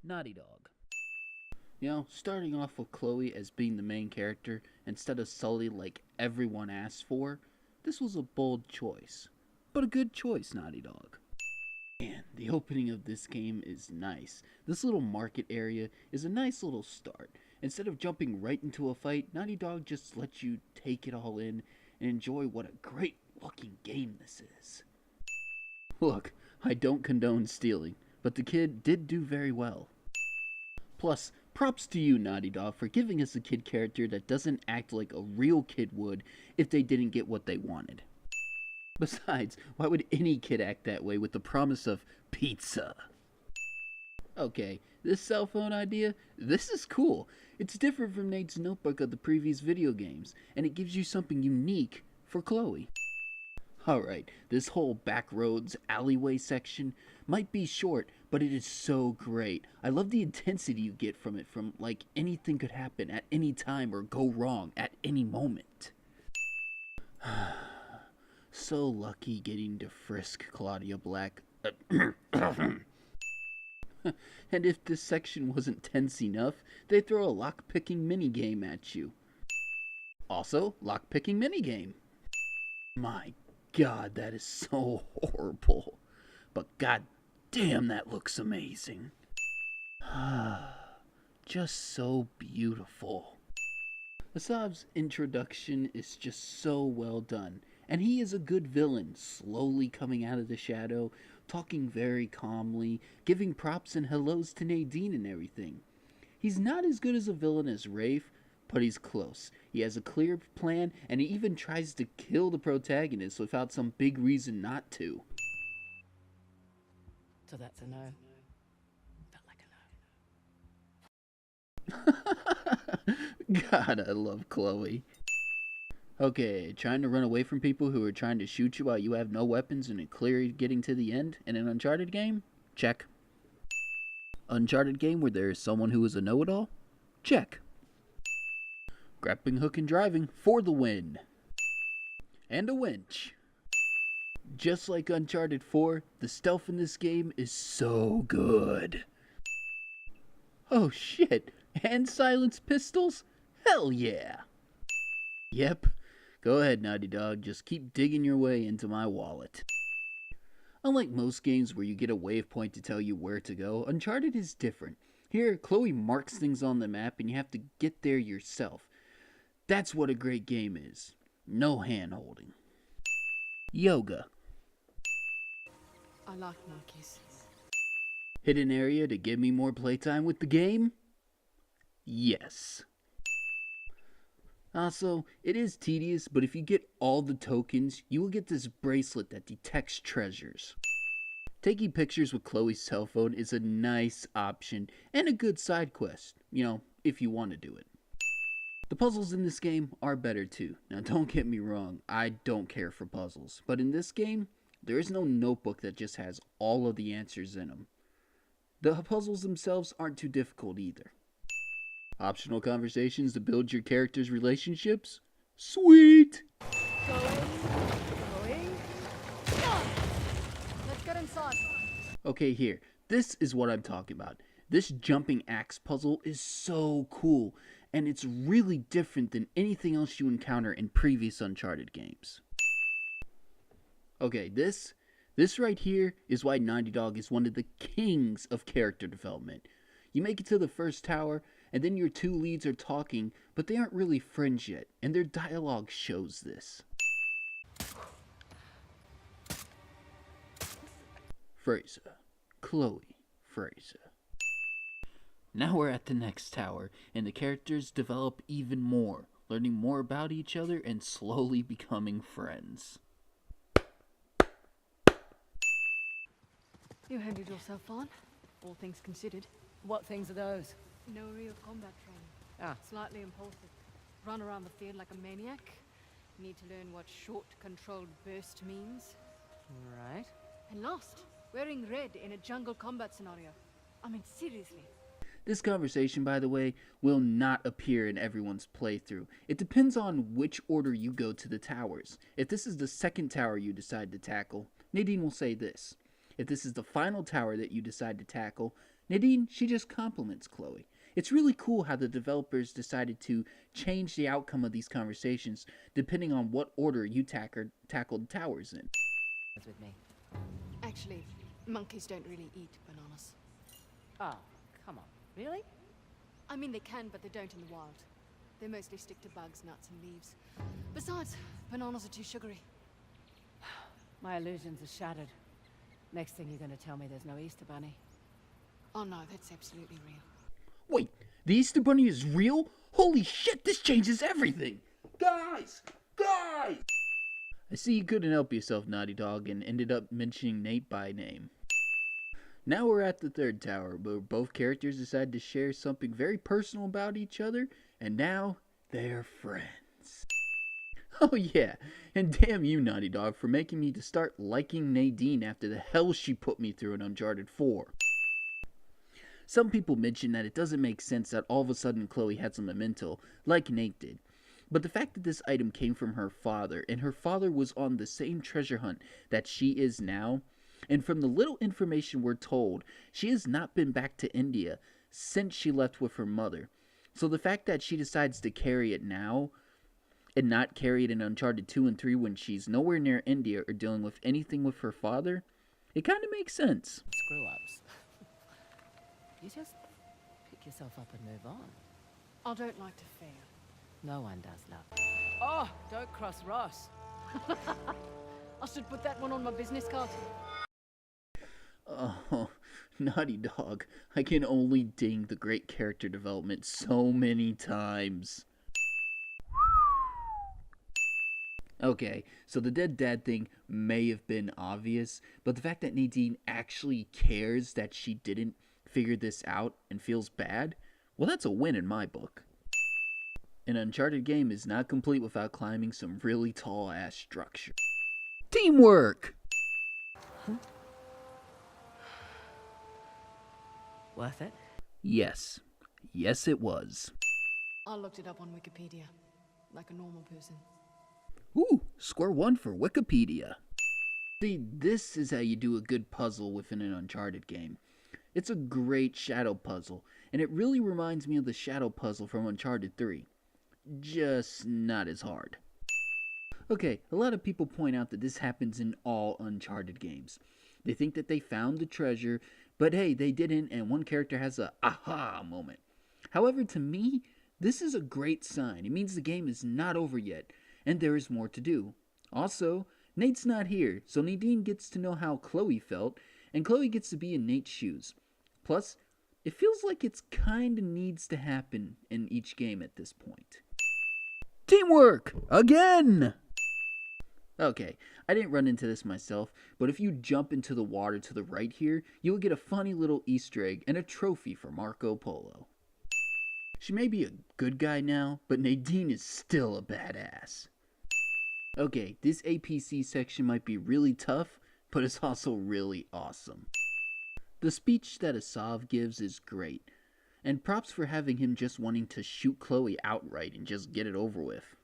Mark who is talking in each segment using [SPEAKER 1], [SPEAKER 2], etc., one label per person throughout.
[SPEAKER 1] Naughty Dog. You know, starting off with Chloe as being the main character instead of Sully like everyone asked for, this was a bold choice. But a good choice, Naughty Dog. Man, the opening of this game is nice. This little market area is a nice little start. Instead of jumping right into a fight, Naughty Dog just lets you take it all in and enjoy what a great looking game this is. Look, I don't condone stealing, but the kid did do very well. Plus, props to you, Naughty Dog, for giving us a kid character that doesn't act like a real kid would if they didn't get what they wanted. Besides, why would any kid act that way with the promise of pizza? Okay, this cell phone idea, this is cool. It's different from Nate's notebook of the previous video games, and it gives you something unique for Chloe. Alright, this whole back roads alleyway section might be short, but it is so great. I love the intensity you get from it, from like anything could happen at any time or go wrong at any moment. So lucky getting to frisk Claudia Black. And if this section wasn't tense enough, they throw a lock-picking minigame at you. Also, lock-picking minigame. My God, that is so horrible. But god damn, that looks amazing. Just so beautiful. Asav's introduction is just so well done. And he is a good villain, slowly coming out of the shadow, talking very calmly, giving props and hellos to Nadine and everything. He's not as good as a villain as Rafe, but he's close. He has a clear plan, and he even tries to kill the protagonist without some big reason not to.
[SPEAKER 2] So that's a no. Felt like a no.
[SPEAKER 1] God, I love Chloe. Okay, trying to run away from people who are trying to shoot you while you have no weapons and are clearly getting to the end in an Uncharted game? Check. Uncharted game where there is someone who is a know-it-all? Check. Grappling hook and driving for the win. And a winch. Just like Uncharted 4, the stealth in this game is so good. Oh shit, and silenced pistols? Hell yeah. Yep. Go ahead, Naughty Dog, just keep digging your way into my wallet. Unlike most games where you get a waypoint to tell you where to go, Uncharted is different. Here, Chloe marks things on the map and you have to get there yourself. That's what a great game is. No hand-holding. Yoga.
[SPEAKER 2] I like monkeys.
[SPEAKER 1] Hidden area to give me more playtime with the game? Yes. Also, it is tedious, but if you get all the tokens, you will get this bracelet that detects treasures. Taking pictures with Chloe's cell phone is a nice option and a good side quest, you know, if you want to do it. The puzzles in this game are better too. Now don't get me wrong, I don't care for puzzles, but in this game, there is no notebook that just has all of the answers in them. The puzzles themselves aren't too difficult either. Optional conversations to build your characters' relationships? Sweet!
[SPEAKER 2] Going. Let's get inside.
[SPEAKER 1] Okay, here. This is what I'm talking about. This jumping axe puzzle is so cool, and it's really different than anything else you encounter in previous Uncharted games. Okay, this right here is why Naughty Dog is one of the kings of character development. You make it to the first tower, and then your two leads are talking, but they aren't really friends yet, and their dialogue shows this. Fraser. Chloe Fraser. Now we're at the next tower, and the characters develop even more, learning more about each other and slowly becoming friends.
[SPEAKER 2] You handled yourself fine, all things considered.
[SPEAKER 3] What things are those?
[SPEAKER 2] No real combat training.
[SPEAKER 3] Ah.
[SPEAKER 2] Slightly impulsive. Run around the field like a maniac. Need to learn what short, controlled burst means.
[SPEAKER 3] Right.
[SPEAKER 2] And last, wearing red in a jungle combat scenario. I mean, seriously.
[SPEAKER 1] This conversation, by the way, will not appear in everyone's playthrough. It depends on which order you go to the towers. If this is the second tower you decide to tackle, Nadine will say this. If this is the final tower that you decide to tackle, Nadine, she just compliments Chloe. It's really cool how the developers decided to change the outcome of these conversations depending on what order you tackled towers in.
[SPEAKER 3] With me.
[SPEAKER 2] Actually, monkeys don't really eat bananas.
[SPEAKER 3] Oh, come on. Really?
[SPEAKER 2] I mean, they can, but they don't in the wild. They mostly stick to bugs, nuts, and leaves. Besides, bananas are too sugary.
[SPEAKER 3] My illusions are shattered. Next thing you're gonna tell me there's no Easter Bunny.
[SPEAKER 2] Oh no, that's absolutely real.
[SPEAKER 1] Wait, the Easter Bunny is real? Holy shit, this changes everything! Guys! Guys! I see you couldn't help yourself, Naughty Dog, and ended up mentioning Nate by name. Now we're at the third tower, where both characters decide to share something very personal about each other, and now they're friends. Oh yeah, and damn you, Naughty Dog, for making me to start liking Nadine after the hell she put me through in Uncharted 4. Some people mention that it doesn't make sense that all of a sudden Chloe had some memento, like Nate did. But the fact that this item came from her father, and her father was on the same treasure hunt that she is now, and from the little information we're told, she has not been back to India since she left with her mother. So the fact that she decides to carry it now, and not carry it in Uncharted 2 and 3 when she's nowhere near India or dealing with anything with her father, it kind of makes sense.
[SPEAKER 3] Screw-ups. You just pick yourself up and move on.
[SPEAKER 2] I don't like to fail.
[SPEAKER 3] No one does, love. Oh, don't cross Ross.
[SPEAKER 2] I should put that one on my business card.
[SPEAKER 1] Oh, Naughty Dog, I can only ding the great character development so many times. Okay, so the dead dad thing may have been obvious, but the fact that Nadine actually cares that she didn't figure this out and feels bad, well, that's a win in my book. An Uncharted game is not complete without climbing some really tall ass structure. Teamwork!
[SPEAKER 3] Worth it?
[SPEAKER 1] Yes. Yes, it was.
[SPEAKER 2] I looked it up on Wikipedia, like a normal person.
[SPEAKER 1] Ooh, score 1 for Wikipedia. See, this is how you do a good puzzle within an Uncharted game. It's a great shadow puzzle, and it really reminds me of the shadow puzzle from Uncharted 3. Just not as hard. Okay, a lot of people point out that this happens in all Uncharted games. They think that they found the treasure, but hey, they didn't, and one character has a aha moment. However, to me, this is a great sign. It means the game is not over yet, and there is more to do. Also, Nate's not here, so Nadine gets to know how Chloe felt, and Chloe gets to be in Nate's shoes. Plus, it feels like it's kinda needs to happen in each game at this point. Teamwork! Again! Okay, I didn't run into this myself, but if you jump into the water to the right here, you will get a funny little Easter egg and a trophy for Marco Polo. She may be a good guy now, but Nadine is still a badass. Okay, this APC section might be really tough, but it's also really awesome. The speech that Asav gives is great, and props for having him just wanting to shoot Chloe outright and just get it over with.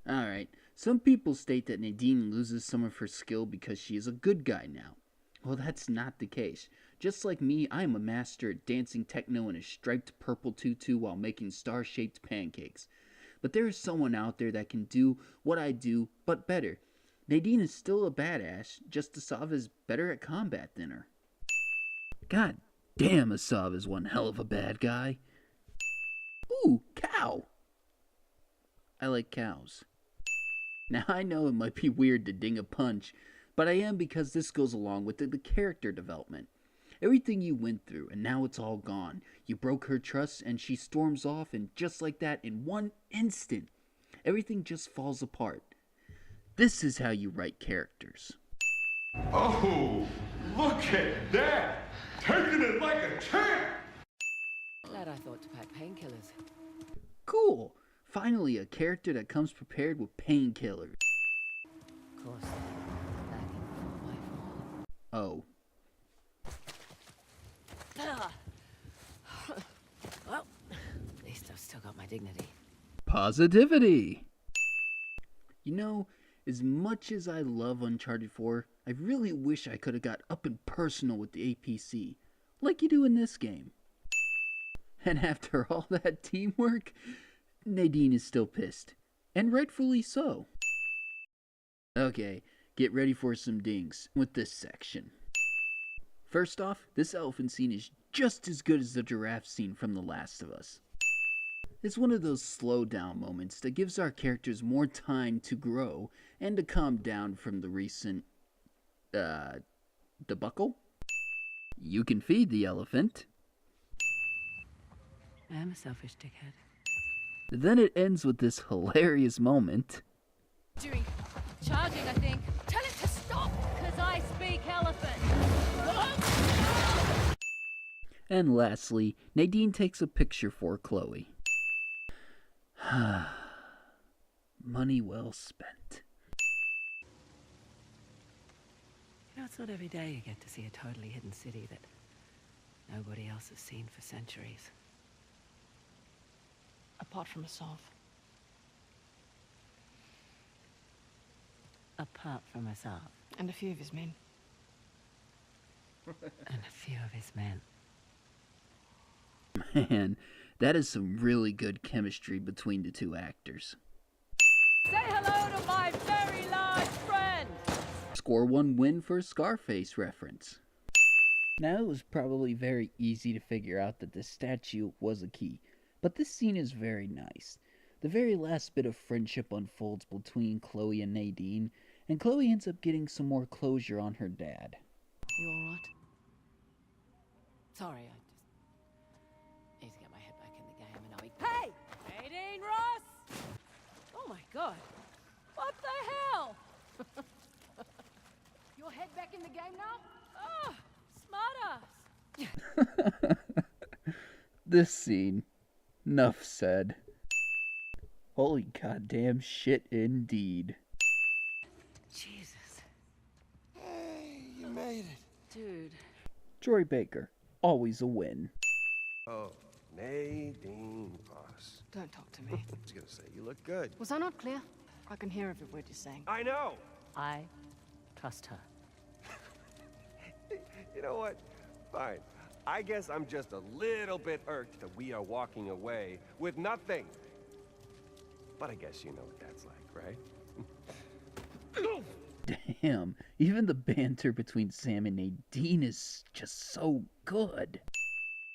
[SPEAKER 1] Alright, some people state that Nadine loses some of her skill because she is a good guy now. Well, that's not the case. Just like me, I am a master at dancing techno in a striped purple tutu while making star-shaped pancakes. But there is someone out there that can do what I do, but better. Nadine is still a badass, just Asav is better at combat than her. God damn, Asav is one hell of a bad guy. Ooh, cow! I like cows. Now I know it might be weird to ding a punch, but I am because this goes along with the character development. Everything you went through, and now it's all gone. You broke her trust, and she storms off, and just like that, in one instant, everything just falls apart. This is how you write characters.
[SPEAKER 4] Oh, look at that! Taking it like a champ!
[SPEAKER 3] Glad I thought to pack painkillers.
[SPEAKER 1] Cool! Finally, a character that comes prepared with painkillers.
[SPEAKER 3] Of course, lacking 4x4.
[SPEAKER 1] Oh.
[SPEAKER 3] Well, at least I've still got my dignity.
[SPEAKER 1] Positivity! You know, as much as I love Uncharted 4, I really wish I could have got up and personal with the APC. like you do in this game. And after all that teamwork, Nadine is still pissed, and rightfully so. Okay, get ready for some dings with this section. First off, this elephant scene is just as good as the giraffe scene from The Last of Us. It's one of those slow down moments that gives our characters more time to grow and to calm down from the recent, debacle. You can feed the elephant.
[SPEAKER 3] I am a selfish dickhead.
[SPEAKER 1] Then it ends with this hilarious moment.
[SPEAKER 2] Doing. Charging, I think. Tell it to stop!
[SPEAKER 3] Because I speak elephant!
[SPEAKER 1] And lastly, Nadine takes a picture for Chloe. Money well spent.
[SPEAKER 3] You know, it's not every day you get to see a totally hidden city that nobody else has seen for centuries.
[SPEAKER 2] Apart from Asav.
[SPEAKER 3] Apart from us all.
[SPEAKER 2] And a few of his men.
[SPEAKER 3] And a few of his men.
[SPEAKER 1] Man, that is some really good chemistry between the two actors.
[SPEAKER 3] Say hello to my very large friend!
[SPEAKER 1] Score one win for a Scarface reference. Now it was probably very easy to figure out that this statue was a key, but this scene is very nice. The very last bit of friendship unfolds between Chloe and Nadine, and Chloe ends up getting some more closure on her dad.
[SPEAKER 2] You alright?
[SPEAKER 3] Sorry, I just need to get my head back in the game and Hey! Nadine Ross! Oh my god. What the hell?
[SPEAKER 2] Your head back in the game now?
[SPEAKER 3] Oh, smartass!
[SPEAKER 1] This scene, nuff said. Holy goddamn shit indeed.
[SPEAKER 3] Jesus.
[SPEAKER 5] Hey, you made it.
[SPEAKER 3] Dude.
[SPEAKER 1] Troy Baker, always a win.
[SPEAKER 5] Oh, Nadine Ross.
[SPEAKER 2] Don't talk to me.
[SPEAKER 5] I was gonna say, you look good.
[SPEAKER 2] Was I not clear? I can hear every word you're saying.
[SPEAKER 5] I know!
[SPEAKER 3] I trust her.
[SPEAKER 5] You know what? Fine. I guess I'm just a little bit irked that we are walking away with nothing. But I guess you know what that's like, right?
[SPEAKER 1] Damn, even the banter between Sam and Nadine is just so good.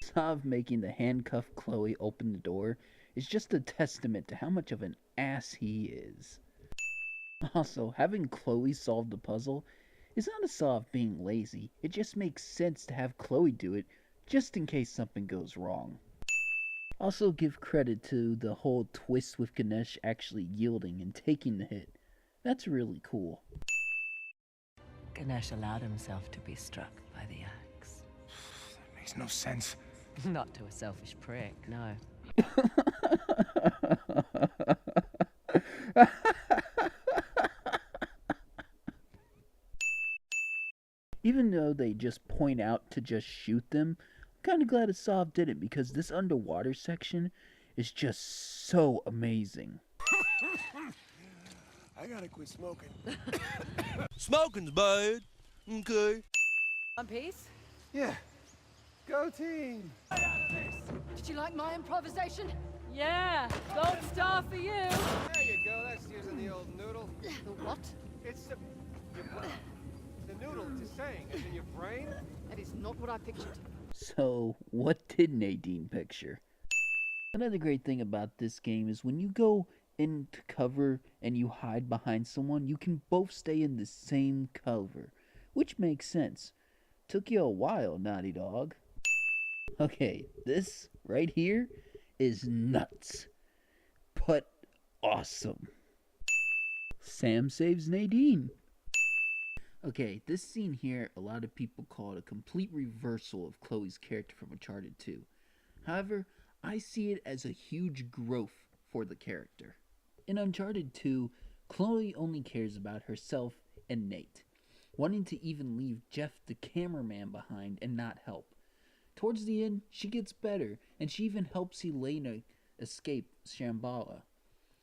[SPEAKER 1] Sav making the handcuffed Chloe open the door is just a testament to how much of an ass he is. Also, having Chloe solve the puzzle is not a Sav being lazy, it just makes sense to have Chloe do it just in case something goes wrong. Also give credit to the whole twist with Ganesh actually yielding and taking the hit. That's really cool.
[SPEAKER 3] Ganesh allowed himself to be struck by the axe.
[SPEAKER 4] That makes no sense.
[SPEAKER 3] Not to a selfish prick, no.
[SPEAKER 1] Even though they just point out to just shoot them, I'm kinda glad Asav did it because this underwater section is just so amazing.
[SPEAKER 5] I gotta quit smoking.
[SPEAKER 6] Smoking's bad. Okay.
[SPEAKER 3] One piece?
[SPEAKER 5] Yeah. Go team!
[SPEAKER 2] Did you like my improvisation?
[SPEAKER 3] Yeah, gold star for you.
[SPEAKER 5] There you go, that's using the old noodle.
[SPEAKER 2] The what?
[SPEAKER 5] It's the noodle, just saying, it's in your brain.
[SPEAKER 2] That is not what I pictured.
[SPEAKER 1] So, what did Nadine picture? Another great thing about this game is when you go into cover and you hide behind someone, you can both stay in the same cover, which makes sense. Took you a while, Naughty Dog. Okay, this right here is nuts, but awesome. Sam saves Nadine. Okay, this scene here, a lot of people call it a complete reversal of Chloe's character from Uncharted 2. However, I see it as a huge growth for the character. In Uncharted 2, Chloe only cares about herself and Nate, wanting to even leave Jeff the cameraman behind and not help. Towards the end, she gets better, and she even helps Elena escape Shambhala.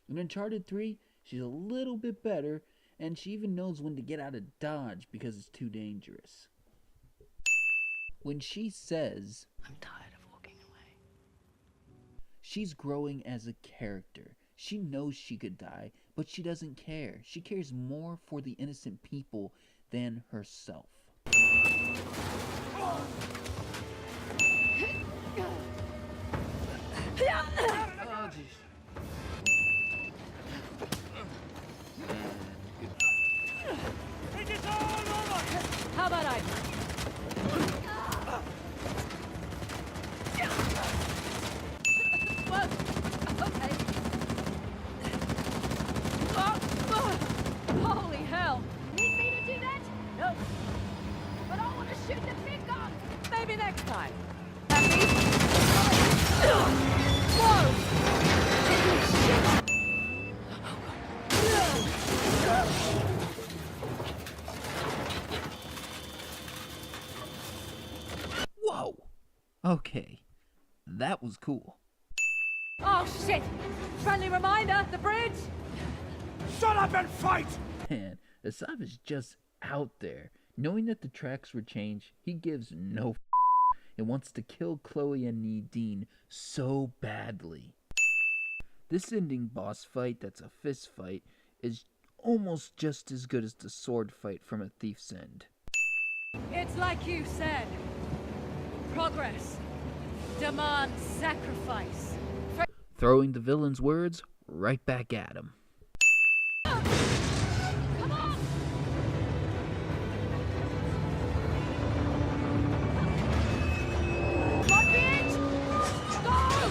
[SPEAKER 1] In Uncharted 3, she's a little bit better, and she even knows when to get out of Dodge because it's too dangerous. When she says
[SPEAKER 3] I'm tired of walking away.
[SPEAKER 1] she's growing as a character. She knows she could die, but she doesn't care. She cares more for the innocent people than herself.
[SPEAKER 2] Oh, jeez.
[SPEAKER 3] How about I? Well, okay. Holy hell!
[SPEAKER 2] Need me to do that?
[SPEAKER 3] No.
[SPEAKER 2] But I want to shoot the big gun.
[SPEAKER 3] Maybe next time. Happy? Whoa!
[SPEAKER 1] Whoa! Okay, that was cool.
[SPEAKER 3] Oh shit! Friendly reminder, the bridge!
[SPEAKER 6] Shut up and fight!
[SPEAKER 1] Man, Asaf is just out there. Knowing that the tracks were changed, he gives no and wants to kill Chloe and Nadine so badly. This ending boss fight that's a fist fight is almost just as good as the sword fight from A Thief's End.
[SPEAKER 3] It's like you said. Progress demands sacrifice.
[SPEAKER 1] Throwing the villain's words right back at him.
[SPEAKER 3] Come on! What, bitch? Go!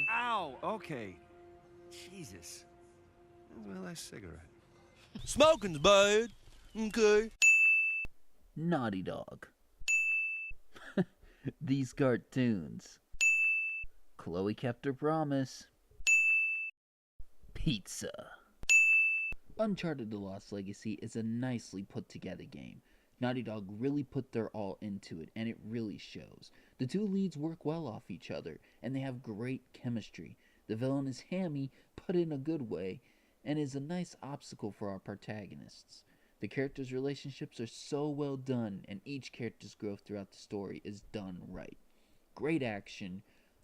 [SPEAKER 5] Ow! Okay. Jesus. That's my last cigarette.
[SPEAKER 6] Smoking's bad. Okay.
[SPEAKER 1] Naughty Dog. These cartoons. Chloe kept her promise. Pizza. Uncharted: The Lost Legacy is a nicely put together game. Naughty Dog really put their all into it, and it really shows. The two leads work well off each other, and they have great chemistry. The villain is hammy, but in a good way, and is a nice obstacle for our protagonists. The characters' relationships are so well done, and each character's growth throughout the story is done right. Great action,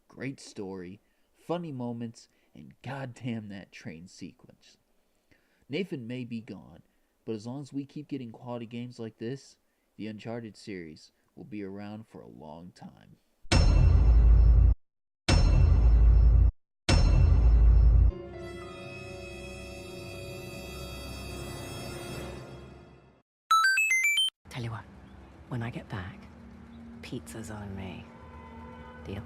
[SPEAKER 1] great story, funny moments, and goddamn that train sequence. Nathan may be gone, but as long as we keep getting quality games like this, the Uncharted series will be around for a long time.
[SPEAKER 3] Tell you what, when I get back, pizza's on me. Deal?